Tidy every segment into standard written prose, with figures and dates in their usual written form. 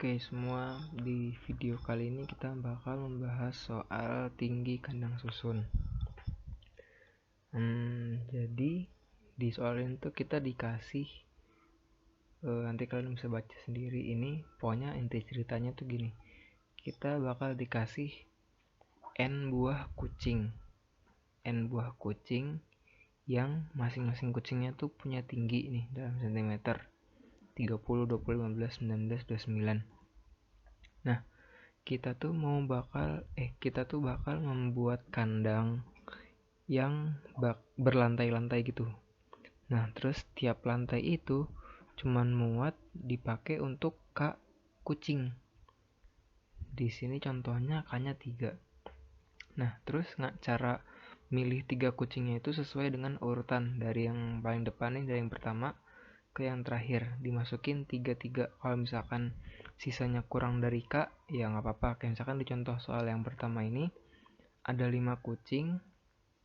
Oke semua, di video kali ini kita bakal membahas soal tinggi kandang susun. Jadi di soal ini tuh kita dikasih nanti kalian bisa baca sendiri. Ini pokoknya inti ceritanya tuh gini, kita bakal dikasih n buah kucing yang masing-masing kucingnya tuh punya tinggi nih dalam sentimeter 30, 20, 15, 19, 29. Nah, kita tuh bakal membuat kandang yang berlantai-lantai gitu. Nah, terus tiap lantai itu cuman muat dipakai untuk kak kucing. Di sini contohnya kaknya 3. Nah, terus cara milih 3 kucingnya itu sesuai dengan urutan dari yang paling depan nih, dari yang pertama ke yang terakhir, dimasukin 3-3. Kalau misalkan sisanya kurang dari K, ya nggak apa-apa. Kayak misalkan di contoh soal yang pertama ini ada 5 kucing,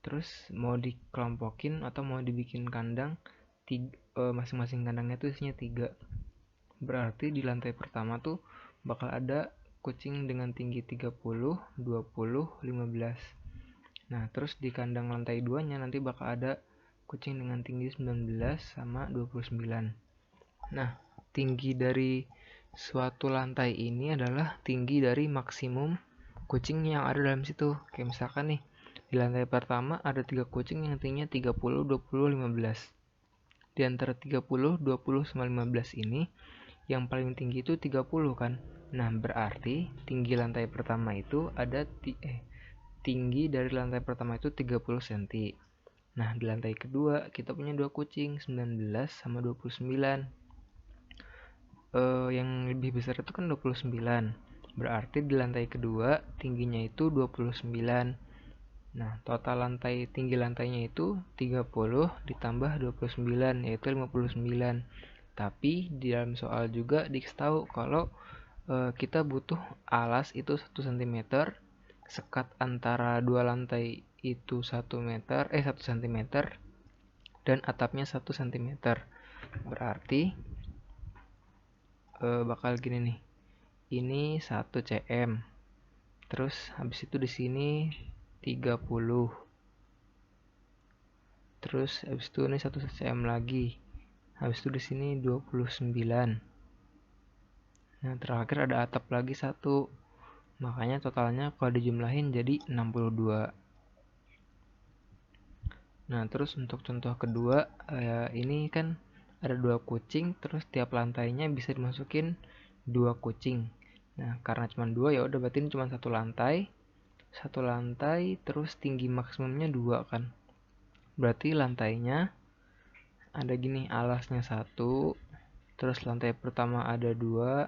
terus mau dikelompokin atau mau dibikin kandang, masing-masing kandangnya tuh isinya 3. Berarti di lantai pertama tuh bakal ada kucing dengan tinggi 30, 20, 15. Nah, terus di kandang lantai 2-nya nanti bakal ada kucing dengan tinggi 19 sama 29. Nah, tinggi dari suatu lantai ini adalah tinggi dari maksimum kucing yang ada dalam situ. Kayak misalkan nih, di lantai pertama ada 3 kucing yang tingginya 30, 20, 15. Di antara 30, 20, sama 15 ini, yang paling tinggi itu 30 kan. Nah, berarti tinggi lantai pertama itu ada tinggi dari lantai pertama itu 30 cm. Nah, di lantai kedua kita punya 2 kucing, 19 sama 29. Yang lebih besar itu kan 29. Berarti di lantai kedua tingginya itu 29. Nah, total tinggi lantainya itu 30 ditambah 29, yaitu 59. Tapi di dalam soal juga dikasih tahu kalau kita butuh alas itu 1 cm, sekat antara dua lantai itu 1 cm, dan atapnya 1 cm. Berarti bakal gini nih. Ini 1 cm. Terus habis itu di sini 30. Terus habis itu ini 1 cm lagi. Habis itu di sini 29. Nah, terakhir ada atap lagi 1. Makanya totalnya kalau dijumlahin jadi 62. Nah, terus untuk contoh kedua, ini kan ada 2 kucing, terus tiap lantainya bisa dimasukin 2 kucing. Nah, karena cuma 2 ya udah, berarti ini cuma satu lantai, terus tinggi maksimumnya 2 kan. Berarti lantainya ada gini, alasnya 1, terus lantai pertama ada 2,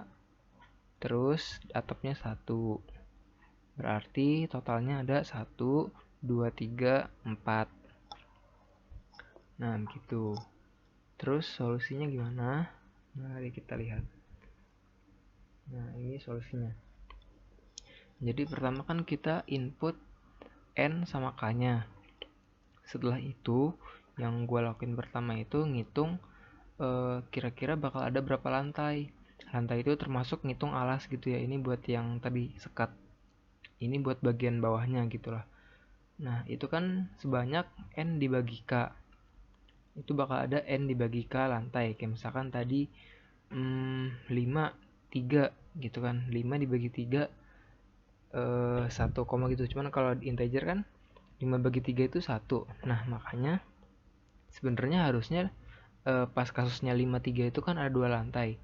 terus atapnya 1. Berarti totalnya ada 1, 2, 3, 4. Nah, gitu. Terus solusinya gimana? Mari kita lihat. Nah, ini solusinya. Jadi pertama kan kita input N sama K-nya. Setelah itu, yang gue lakuin pertama itu ngitung kira-kira bakal ada berapa lantai. Lantai itu termasuk ngitung alas gitu ya. Ini buat yang tadi sekat. Ini buat bagian bawahnya gitulah. Nah, itu kan sebanyak N dibagi K. Itu bakal ada N dibagi K lantai. Kayak misalkan tadi 5, 3 gitu kan. 5 dibagi 3 1, gitu. Cuman kalau di integer kan 5 bagi 3 itu 1. Nah, makanya sebenarnya harusnya pas kasusnya 5, 3 itu kan ada 2 lantai.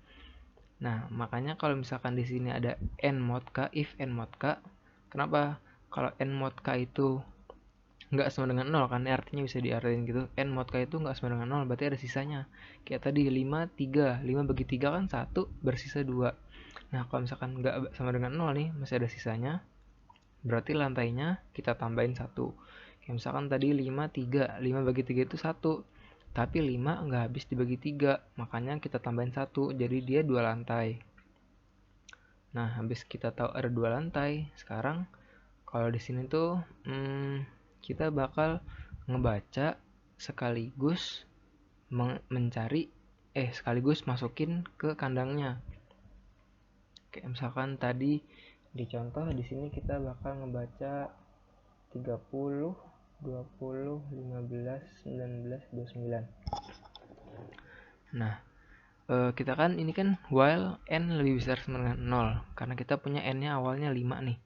Nah, makanya kalau misalkan di sini ada N mod K, if N mod K, kenapa? Kalau N mod K itu nggak sama dengan 0 kan, artinya bisa diartiin gitu. N mod K itu nggak sama dengan 0, berarti ada sisanya. Kayak tadi 5, 3. 5 bagi 3 kan 1, bersisa 2. Nah, kalau misalkan nggak sama dengan 0 nih, masih ada sisanya, berarti lantainya kita tambahin 1. Kayak misalkan tadi 5, 3. 5 bagi 3 itu 1. Tapi 5 nggak habis dibagi 3, makanya kita tambahin 1, jadi dia 2 lantai. Nah, habis kita tahu ada 2 lantai, sekarang kalau di sini tuh kita bakal ngebaca sekaligus sekaligus masukin ke kandangnya. Kayak misalkan tadi di contoh di sini kita bakal ngebaca 30, 20, 15, 19, 29. Nah, kita kan ini kan while n lebih besar sama dengan 0, karena kita punya n-nya awalnya 5 nih.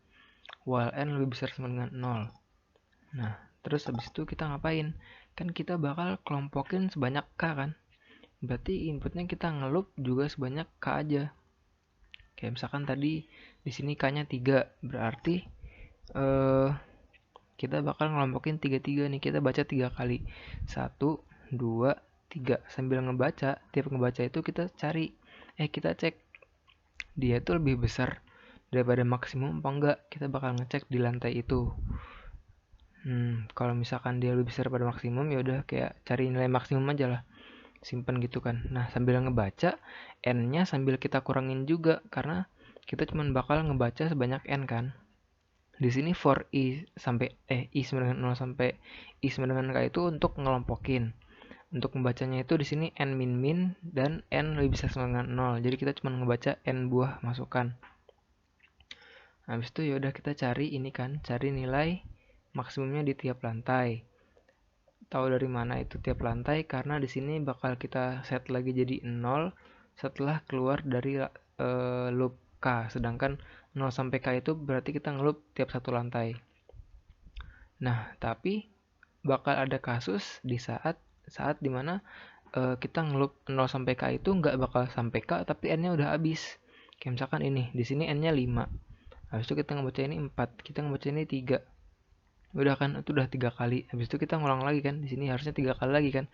While n lebih besar sama dengan 0. Nah, terus habis itu kita ngapain? Kan kita bakal kelompokin sebanyak k kan. Berarti inputnya kita ngeloop juga sebanyak k aja. Kayak misalkan tadi di sini k-nya 3, berarti kita bakal ngelompokin 33 nih. Kita baca 3 kali. 1, 2, 3. Sambil ngebaca, tiap ngebaca itu kita cek dia itu lebih besar daripada maksimum apa enggak. Kita bakal ngecek di lantai itu. Kalau misalkan dia lebih besar pada maksimum, ya udah kayak cari nilai maksimum aja lah. Simpen gitu kan. Nah, sambil ngebaca, n-nya sambil kita kurangin juga karena kita cuma bakal ngebaca sebanyak n kan. Di sini for i sama dengan 0 sampai i sama dengan k itu untuk ngelompokin. Untuk membacanya itu di sini n min dan n lebih besar sama dengan 0. Jadi kita cuma ngebaca n buah masukan. Habis itu ya udah kita cari nilai maksimumnya di tiap lantai. Tahu dari mana itu tiap lantai? Karena di sini bakal kita set lagi jadi 0 setelah keluar dari loop k. Sedangkan 0 sampai k itu berarti kita ngeloop tiap satu lantai. Nah, tapi bakal ada kasus di saat dimana kita ngeloop 0 sampai k itu nggak bakal sampai k, tapi n-nya udah habis. Kayak misalkan ini, di sini n-nya 5. Habis itu kita ngebaca ini 4, kita ngebaca ini 3. Udah kan, itu udah 3 kali. Habis itu kita ngulang lagi kan, di sini harusnya 3 kali lagi kan.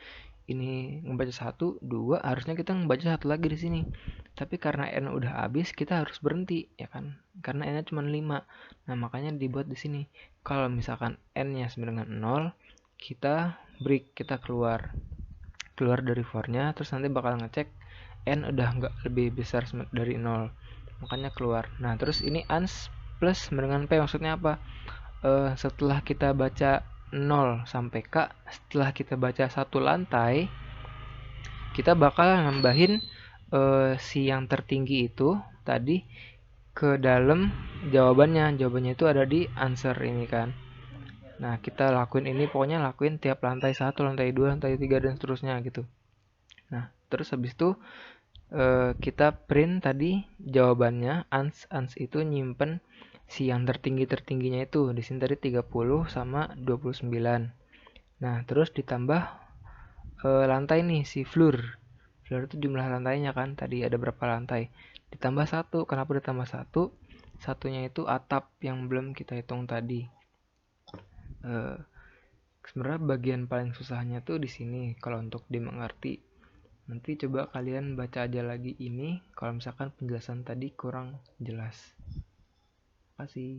Ini ngebaca 1, 2, harusnya kita ngebaca 1 lagi di sini. Tapi karena n udah habis, kita harus berhenti, ya kan? Karena n-nya cuma 5. Nah, makanya dibuat di sini. Kalau misalkan n-nya sama dengan 0, kita break, kita keluar dari for-nya, terus nanti bakal ngecek n udah nggak lebih besar dari 0. Makanya keluar. Nah, terus ini ans plus dengan p maksudnya apa? Setelah kita baca 0 sampai k, setelah kita baca satu lantai, kita bakal nambahin si yang tertinggi itu tadi ke dalam jawabannya. Jawabannya itu ada di answer ini kan. Nah, kita lakuin ini, pokoknya lakuin tiap lantai 1, lantai 2, lantai 3, dan seterusnya gitu. Nah, terus habis itu kita print tadi jawabannya. Ans itu nyimpen si yang tertingginya itu. Di sini tadi 30 sama 29. Nah, terus ditambah lantai nih, si floor. Floor itu jumlah lantainya kan. Tadi ada berapa lantai. Ditambah 1. Kenapa ditambah 1? Satunya itu atap yang belum kita hitung tadi. Sebenarnya bagian paling susahnya tuh di sini kalau untuk dimengerti. Nanti coba kalian baca aja lagi ini kalau misalkan penjelasan tadi kurang jelas. Terima kasih.